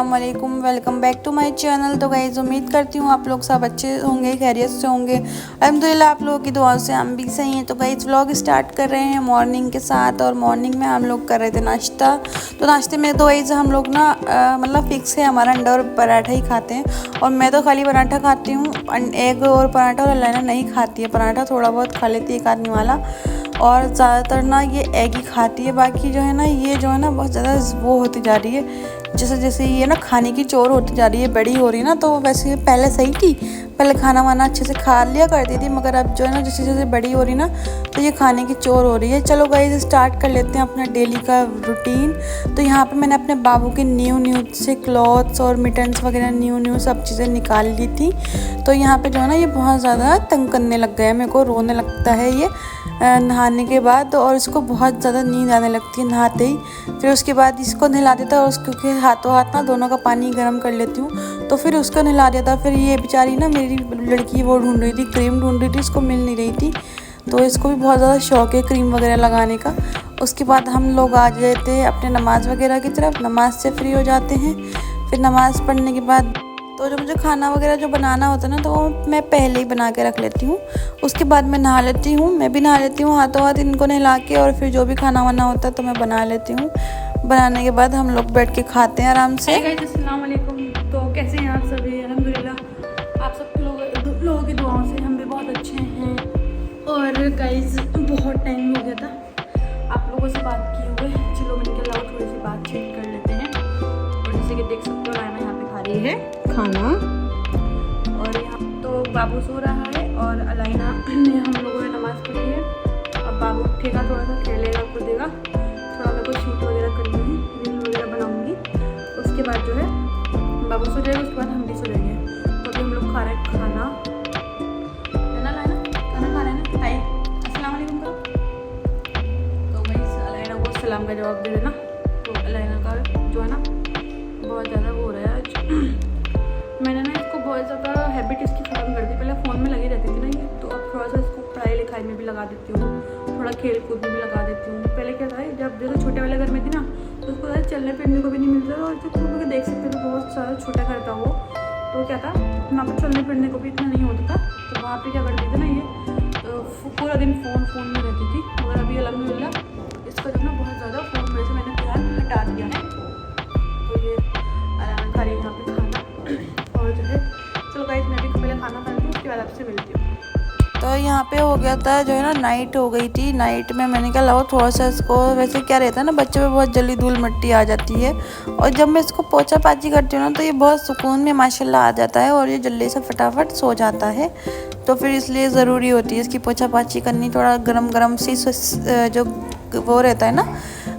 अस्सलाम वालेकुम, welcome back to my channel. तो गाइस उम्मीद करती हूँ आप लोग सब अच्छे होंगे, खैरियत से होंगे। अल्हम्दुलिल्लाह आप लोगों की दुआ से हम भी सही हैं। तो गाइस व्लॉग स्टार्ट कर रहे हैं मॉर्निंग के साथ, और मॉर्निंग में हम लोग कर रहे थे नाश्ता। तो नाश्ते में तो गाइस हम लोग ना मतलब फिक्स है हमारा अंडा और पराठा ही खाते हैं, और मैं तो खाली पराठा खाती हूँ, एग और पराठा, और अलाइना नहीं खाती है पराठा, थोड़ा बहुत खा लेती है एक आदमी वाला, और ज़्यादातर ना ये एग ही खाती है। बाकी जो है ना ये जो है ना बहुत ज़्यादा वो होती जा रही है, जैसे जैसे ये ना खाने की चोर होती जा रही है, बड़ी हो रही है ना। तो वैसे पहले सही थी, पहले खाना वाना अच्छे से खा लिया करती थी, मगर अब जो है ना जैसे जैसे बड़ी हो रही ना तो ये खाने की चोर हो रही है। चलो गाइस स्टार्ट कर लेते हैं अपना डेली का रूटीन। तो यहाँ पे मैंने अपने बाबू के न्यू से क्लॉथ्स और मिटन्स वगैरह न्यू सब चीज़ें निकाल ली थी। तो यहाँ पे जो है ना ये बहुत ज़्यादा तंग करने लग गया है, मेरे को रोने लगता है ये नहाने के बाद, और इसको बहुत ज़्यादा नींद आने लगती है नहाते ही। फिर उसके बाद इसको नहला देता है, और क्योंकि हाथों हाथ ना दोनों का पानी गर्म कर लेती हूँ, तो फिर उसको नहला देता। फिर ये बेचारी ना मेरी लड़की वो ढूंढ रही थी, क्रीम ढूंढ रही थी, इसको मिल नहीं रही थी, तो इसको भी बहुत ज़्यादा शौक है क्रीम वगैरह लगाने का। उसके बाद हम लोग आ जाते हैं अपने नमाज़ वगैरह की तरफ, नमाज से फ्री हो जाते हैं। फिर नमाज़ पढ़ने के बाद तो जो मुझे खाना वगैरह जो बनाना होता है ना, तो वो मैं पहले ही बना के रख लेती हूँ। उसके बाद मैं नहा लेती हूँ, मैं भी नहा लेती हूँ हाथों हाथ इनको नहला के, और फिर जो भी खाना वाना होता है तो मैं बना लेती हूँ। बनाने के बाद हम लोग बैठ के खाते हैं आराम से। अस्सलाम वालेकुम। तो कैसे हैं आप सभी? अल्हम्दुलिल्लाह आप सब लोगों की दुआओं से हम भी बहुत अच्छे हैं। और गाइस बहुत टाइम हो गया था आप लोगों से बात किए हुए, चलो मैंने कहा लाओ थोड़ी सी बातचीत कर लेते हैं। और जैसे कि देख सकते हो रायना यहाँ पे खा रही है खाना, और यहाँ तो बाबू सो रहा है, और अलाइना ने हम लोगों ने नमाज़ पढ़ी है। अब बाबू उठेगा, थोड़ा सा खेलेगा कूदेगा, थोड़ा मेरे को शूट वगैरह करनी है, रील वगैरह बनाऊँगी। उसके बाद जो है बाबू सो जाएगा, उसके बाद हम भी सो जाएंगे। तो अभी हम लोग खा रहे हैं खाना, है ना लाइना? खाना खा रहे हैं ना? हाय अस्सलाम वालेकुम करो। तो भाई अलाइना को सलाम का जवाब दे देना। तो अलाइना का जो है ना बहुत ज़्यादा वो हो रहा है आज। मैंने ना इसको बहुत ज़्यादा हैबिट इसकी ख़त्म कर दी, पहले फ़ोन में लगी रहती थी ना ये, तो अब थोड़ा सा इसको पढ़ाई लिखाई में भी लगा देती हूँ, थोड़ा खेल कूद में भी लगा देती हूँ। पहले क्या था, जब जैसे छोटे वाले घर में थी ना, तो उसको ज़्यादा चलने फिरने को भी नहीं मिलता था, और जब तुम देख सकते हो तो बहुत सारा छोटा घर था वो, तो क्या था वहाँ पर चलने फिरने को भी इतना नहीं होता था। तो वहाँ पर क्या करती थी ना ये, तो पूरा दिन फ़ोन में रहती थी। मगर अभी अल्हम्दुलिल्लाह इसका जो ना बहुत ज़्यादा फ़ोन में से मैंने ध्यान हटा दिया है। तो ये आराम खा रही है यहाँ पर खाना, और जो है चलो गाइस मैं भी पहले खाना खा लूँ, उसके बाद आपसे मिलती हूँ। तो यहाँ पे हो गया था जो है ना, नाइट हो गई थी। नाइट में मैंने कहा लाओ थोड़ा सा इसको, वैसे क्या रहता है ना बच्चों में बहुत जल्दी धूल मिट्टी आ जाती है, और जब मैं इसको पोछा पाची करती हूँ ना तो ये बहुत सुकून में माशाल्लाह आ जाता है, और ये जल्दी से फटाफट सो जाता है। तो फिर इसलिए ज़रूरी होती है इसकी पोछा पाची करनी। थोड़ा गरम सी जो वो रहता है ना,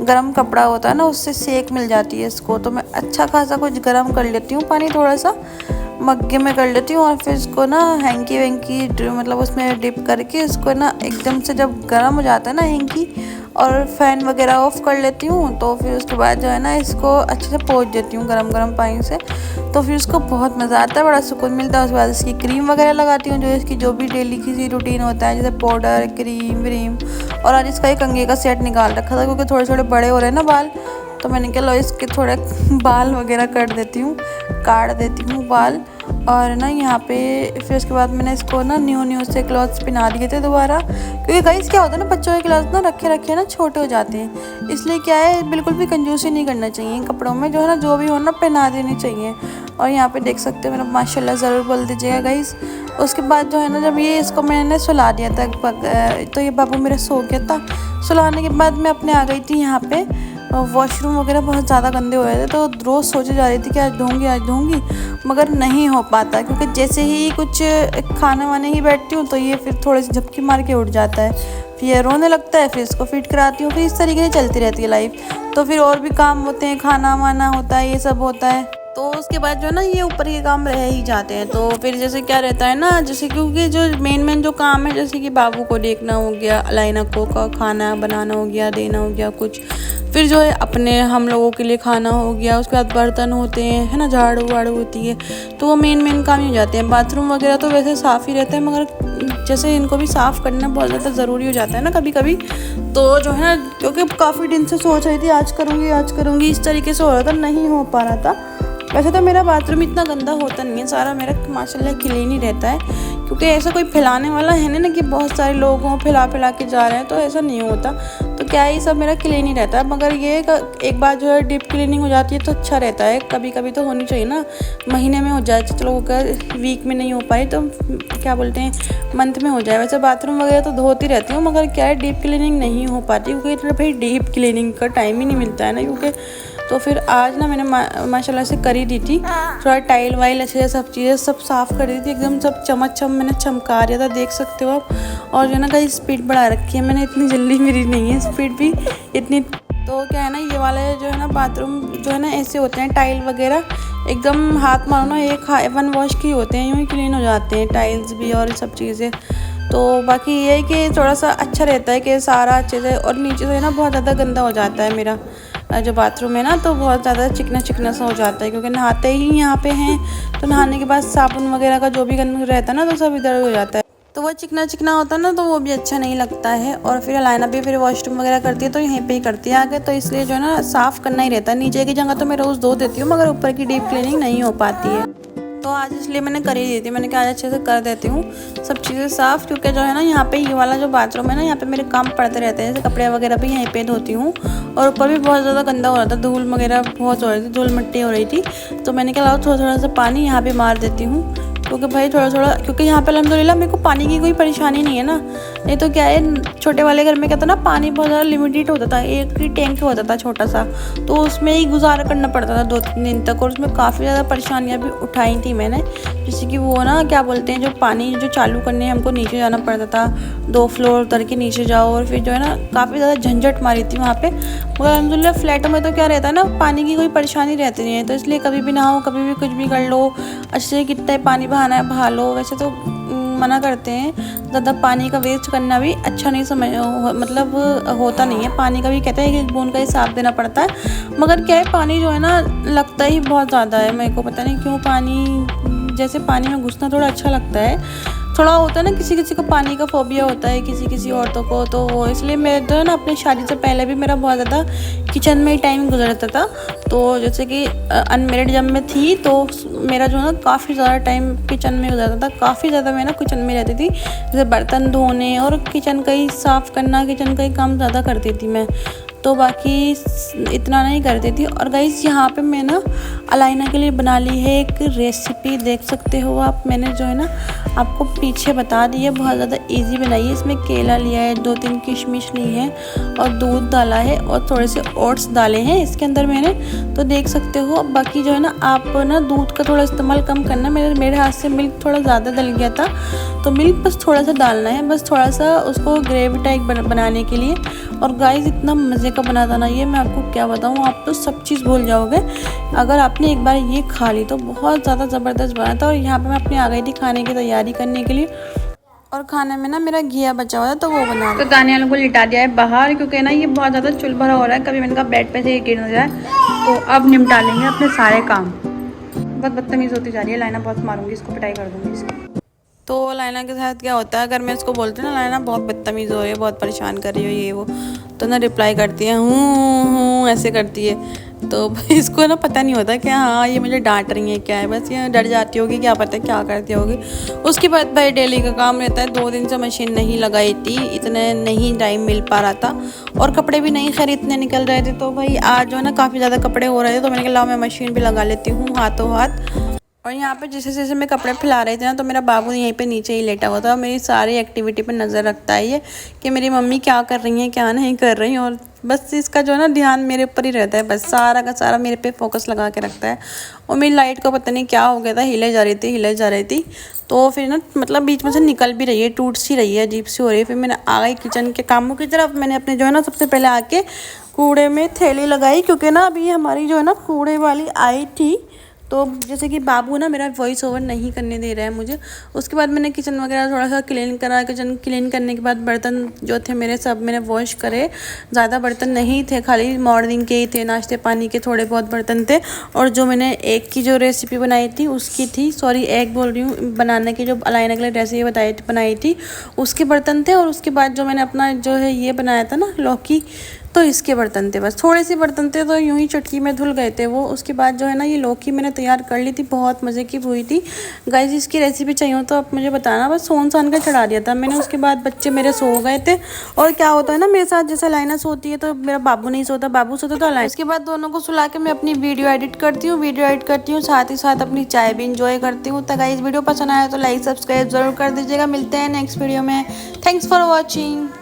गरम कपड़ा होता है ना, उससे सेक मिल जाती है इसको। तो मैं अच्छा खासा कुछ गरम कर लेती हूँ, पानी थोड़ा सा मग्गे में कर लेती हूँ, और फिर इसको ना हैंकी वैंकी मतलब उसमें डिप करके इसको ना एकदम से जब गर्म हो जाता है ना हैंकी, और फ़ैन वगैरह ऑफ कर लेती हूँ। तो फिर उसके बाद जो है ना इसको अच्छे से पोंछ देती हूँ गरम पानी से। तो फिर उसको बहुत मज़ा आता है, बड़ा सुकून मिलता है। उसके बाद इसकी क्रीम वगैरह लगाती हूँ, जो इसकी जो भी डेली की रूटीन होता है, जैसे पाउडर क्रीम व्रीम। और आज इसका एक कंघी का सेट निकाल रखा था, क्योंकि थोड़े थोड़े बड़े हो रहे हैं ना बाल, तो मैंने कहा लो इसके थोड़े बाल वगैरह काट देती हूँ बाल। और ना यहाँ पे फिर उसके बाद मैंने इसको ना न्यू से क्लॉथ्स पहना दिए थे दोबारा, क्योंकि गाइस क्या होता है ना बच्चों के क्लॉथ्स ना रखे ना छोटे हो जाते हैं, इसलिए क्या है बिल्कुल भी कंजूसी नहीं करना चाहिए कपड़ों में, जो है ना जो भी हो ना पहना देनी चाहिए। और यहाँ पे देख सकते हो मेरा माशाल्लाह ज़रूर बोल दीजिएगा गाइस। उसके बाद जो है ना जब ये इसको मैंने सुला दिया था, तो ये बाबू मेरा सो गया था। सुलाने के बाद मैं अपने आ गई थी यहाँ पे, वॉशरूम वगैरह बहुत ज़्यादा गंदे हो रहे थे, तो रोज़ सोचे जा रही थी कि आज धोऊंगी, मगर नहीं हो पाता, क्योंकि जैसे ही कुछ खाना वाने ही बैठती हूँ तो ये फिर थोड़ी सी झपकी मार के उठ जाता है, फिर ये रोने लगता है, फिर इसको फिट कराती हूँ, फिर इस तरीके से चलती रहती है लाइफ। तो फिर और भी काम होते हैं, खाना वाना होता है, ये सब होता है, तो उसके बाद जो है ना ये ऊपर के काम रह ही जाते हैं। तो फिर जैसे क्या रहता है ना, जैसे क्योंकि जो मेन जो काम है, जैसे कि बाबू को देखना हो गया, अलाइना को का खाना बनाना हो गया, देना हो गया कुछ, फिर जो है अपने हम लोगों के लिए खाना हो गया, उसके बाद बर्तन होते हैं, है ना, झाड़ू वाड़ू होती है, तो वो मेन काम ही हो जाते हैं। बाथरूम वगैरह तो वैसे साफ़ ही रहता है, मगर जैसे इनको भी साफ़ करना बहुत ज़्यादा ज़रूरी हो जाता है ना कभी कभी। तो जो है ना, क्योंकि काफ़ी दिन से सोच रही थी आज करूँगी इस तरीके से हो रहा था, नहीं हो पा रहा था, वैसे तो मेरा बाथरूम इतना गंदा होता नहीं है, सारा मेरा माशाल्लाह क्लीन ही रहता है, क्योंकि ऐसा कोई फैलाने वाला है ना कि बहुत सारे लोग हों फैला के जा रहे हैं, तो ऐसा नहीं होता। तो क्या है, ये सब मेरा क्लीन ही रहता है। मगर ये एक बार जो है डीप क्लीनिंग हो जाती है तो अच्छा रहता है। कभी कभी तो होनी चाहिए ना, महीने में हो जाए, चलो अगर वीक में नहीं हो पाई तो क्या बोलते हैं मंथ में हो जाए। वैसे बाथरूम वगैरह तो धोती रहती हूँ, मगर क्या है डीप क्लीनिंग नहीं हो पाती, क्योंकि भाई डीप क्लीनिंग का टाइम ही नहीं मिलता है ना। क्योंकि तो फिर आज ना मैंने माशाल्लाह से कर ही दी थी, थोड़ा टाइल वाइल अच्छे से सब चीज़ें सब साफ़ कर दी थी, एकदम सब चम मैंने चमका दिया था, देख सकते हो आप। और जो है ना कहीं स्पीड बढ़ा रखी है मैंने, इतनी जल्दी मेरी नहीं है स्पीड भी इतनी। तो क्या है ना, ये वाले जो है ना बाथरूम जो है ना ऐसे होते हैं, टाइल वगैरह एकदम हाथ मारो ना एक 1 वॉश की होते हैं, यूँ ही क्लीन हो जाते हैं टाइल्स भी और सब चीज़ें। तो बाकी ये है कि थोड़ा सा अच्छा रहता है कि सारा अच्छे से, और नीचे से ना बहुत ज़्यादा गंदा हो जाता है मेरा जो बाथरूम है ना, तो बहुत ज़्यादा चिकना सा हो जाता है, क्योंकि नहाते ही यहाँ पे हैं, तो नहाने के बाद साबुन वगैरह का जो भी गंद रहता है ना तो सब इधर हो जाता है, तो वो चिकना होता है ना, तो वो भी अच्छा नहीं लगता है। और फिर अलाइना भी फिर वॉशरूम वगैरह करती है तो यहीं पे ही करती है आगे, तो इसलिए जो है ना साफ़ करना ही रहता है। नीचे की जगह तो मैं रोज़ धो देती हूँ, मगर ऊपर की डीप क्लीनिंग नहीं हो पाती है, तो आज इसलिए मैंने कर ही दी थी। मैंने कहा आज अच्छे से कर देती हूँ सब चीज़ें साफ़, क्योंकि जो है ना यहाँ पे ये वाला जो बाथरूम है ना, यहाँ पे मेरे काम पड़ते रहते हैं, जैसे कपड़े वगैरह भी यहीं पे धोती हूँ, और ऊपर भी बहुत ज़्यादा गंदा हो रहा था, धूल वगैरह बहुत हो रही थी, धूल मिट्टी हो रही थी। तो मैंने कहा थोड़ा सा पानी यहाँ पे मार देती हूँ, क्योंकि भाई थोड़ा क्योंकि यहाँ पे अल्हम्दुलिल्लाह मेरे को पानी की कोई परेशानी नहीं है ना। नहीं तो क्या है, छोटे वाले घर में क्या था ना, पानी बहुत ज़्यादा लिमिटेड होता था, एक ही टैंक होता था छोटा सा, तो उसमें ही गुजारा करना पड़ता था 2-3 दिन तक, और उसमें काफ़ी ज़्यादा परेशानियाँ भी उठाई थी मैंने। जैसे कि वो ना क्या बोलते हैं, जो पानी जो चालू करने हमको नीचे जाना पड़ता था, 2 फ्लोर उतर के नीचे जाओ, और फिर जो है ना काफ़ी ज़्यादा झंझट मारी थी वहाँ पर। मगर अल्हम्दुलिल्लाह फ्लैटों में तो क्या रहता है ना, पानी की कोई परेशानी रहती नहीं है, तो इसलिए कभी भी नहाओ, कभी भी कुछ भी कर लो, अच्छे से कितना पानी बहाना है बहा लो। वैसे तो मना करते हैं, ज़्यादा पानी का वेस्ट करना भी अच्छा नहीं मतलब होता नहीं है, पानी का भी कहते हैं कि एक बूंद का हिसाब देना पड़ता है। मगर क्या है, पानी जो है ना लगता ही बहुत ज़्यादा है, मेरे को पता नहीं क्यों, पानी जैसे पानी में घुसना थोड़ा अच्छा लगता है। थोड़ा होता है ना, किसी को पानी का फोबिया होता है, किसी औरतों को, तो वो इसलिए मैं जो है ना अपनी शादी से पहले भी मेरा बहुत ज़्यादा किचन में ही टाइम गुजरता था। तो जैसे कि अनमेरिड जब मैं थी तो मेरा जो है ना काफ़ी ज़्यादा टाइम किचन में गुजरता था, काफ़ी ज़्यादा मैं ना किचन में रहती थी, जैसे बर्तन धोने और किचन का ही साफ़ करना, किचन का ही काम ज़्यादा करती थी मैं, तो बाकी इतना नहीं करती थी। और गाइस यहाँ पे मैं ना अलाइना के लिए बना ली है एक रेसिपी, देख सकते हो आप, मैंने जो है ना आपको पीछे बता दी है, बहुत ज़्यादा इजी बनाई है। इसमें केला लिया है, 2-3 किशमिश ली है, और दूध डाला है, और थोड़े से ओट्स डाले हैं इसके अंदर मैंने, तो देख सकते हो। बाकी जो है ना आप ना दूध का थोड़ा इस्तेमाल कम करना, मेरे हाथ से मिल्क थोड़ा ज़्यादा डल गया था, तो मिल्क बस थोड़ा सा डालना है, बस थोड़ा सा उसको ग्रेवी टाइप बनाने के लिए। और गाइस इतना मज़े का बना था ना ये, मैं आपको क्या बताऊँ, आप तो सब चीज़ भूल जाओगे अगर आपने एक बार ये खा ली, तो बहुत ज़्यादा ज़बरदस्त बना था। और यहाँ पे मैं अपनी आ गई थी खाने की तैयारी करने के लिए, और खाने में ना मेरा घिया बचा हुआ था, तो वो बना तो दानियाल को लिटा दिया है बाहर, क्योंकि ना ये बहुत ज़्यादा चुल भरा हो रहा है, कभी मैंने कहा बेड पे से गिर ना जाए, तो अब निपटा लेंगे अपने सारे काम। बहुत बदतमीज़ होती जा रही है लाइना, बहुत मारूंगी इसको, पिटाई कर दूँगी इसकी। तो लाइना के साथ क्या होता है, अगर मैं इसको बोलती हूँ ना लाइना बहुत बदतमीज़ हो रही है, बहुत परेशान कर रही हो ये वो, तो ना रिप्लाई करती है हूँ ऐसे करती है। तो इसको ना पता नहीं होता कि हाँ ये मुझे डांट रही है क्या है, बस ये डर जाती होगी, क्या पता क्या करती होगी। उसके बाद भाई डेली का काम रहता है, 2 दिन से मशीन नहीं लगाई थी, इतने नहीं टाइम मिल पा रहा था, और कपड़े भी नहीं खरीदने निकल रहे थे, तो भाई आज जो है ना काफ़ी ज़्यादा कपड़े हो रहे थे, तो मैंने कहा लाओ मैं मशीन भी लगा लेती हूँ हाथों हाथ। और यहाँ पे जैसे मैं कपड़े फैला रही थी ना, तो मेरा बाबू यहीं पे नीचे ही लेटा हुआ था, मेरी सारी एक्टिविटी पे नज़र रखता है ये कि मेरी मम्मी क्या कर रही हैं क्या नहीं कर रही हैं, और बस इसका जो है ना ध्यान मेरे ऊपर ही रहता है, बस सारा का सारा मेरे पे फोकस लगा के रखता है। और मेरी लाइट को पता नहीं क्या हो गया था, हिले जा रही थी, तो फिर ना मतलब बीच में से निकल भी रही है, टूट सी रही है, अजीब सी हो रही है। फिर मैंने आ गई किचन के कामों की तरफ, मैंने अपने जो है ना सबसे पहले आके कूड़े में थैली लगाई, क्योंकि ना अभी हमारी जो है ना कूड़े वाली आई थी, तो जैसे कि बाबू ना मेरा वॉइस ओवर नहीं करने दे रहा है मुझे। उसके बाद मैंने किचन वगैरह थोड़ा सा क्लीन करा, किचन क्लीन करने के बाद बर्तन जो थे मेरे सब मैंने वॉश करे, ज़्यादा बर्तन नहीं थे, खाली मॉर्निंग के ही थे, नाश्ते पानी के थोड़े बहुत बर्तन थे, और जो मैंने एग की जो रेसिपी बनाई थी उसकी थी, सॉरी एग बोल रही हूँ, बनाने की जो अलाइना के लिए रेसिपी बनाई थी उसके बर्तन थे। और उसके बाद जो मैंने अपना जो है ये बनाया था ना लौकी, तो इसके बर्तन थे, बस थोड़े से बर्तन थे तो यूं ही चटकी में धुल गए थे वो। उसके बाद जो है ना ये लौकी मैंने तैयार कर ली थी, बहुत मज़े की हुई थी। गाइस इसकी रेसिपी चाहिए हो तो आप मुझे बताना। बस सोन सान का चढ़ा दिया था मैंने। उसके बाद बच्चे मेरे सो गए थे। और क्या होता है ना मेरे साथ, जैसे लाइना सोती है तो मेरा बाबू नहीं सोता, बाबू सोता तो लाइन। इसके बाद दोनों को सुला के मैं अपनी वीडियो एडिट करती हूँ, साथ ही साथ अपनी चाय भी इंजॉय करती हूँ। तो गाइस वीडियो पसंद आया तो लाइक सब्सक्राइब जरूर कर दीजिएगा। मिलते हैं नेक्स्ट वीडियो में। Thanks for watching.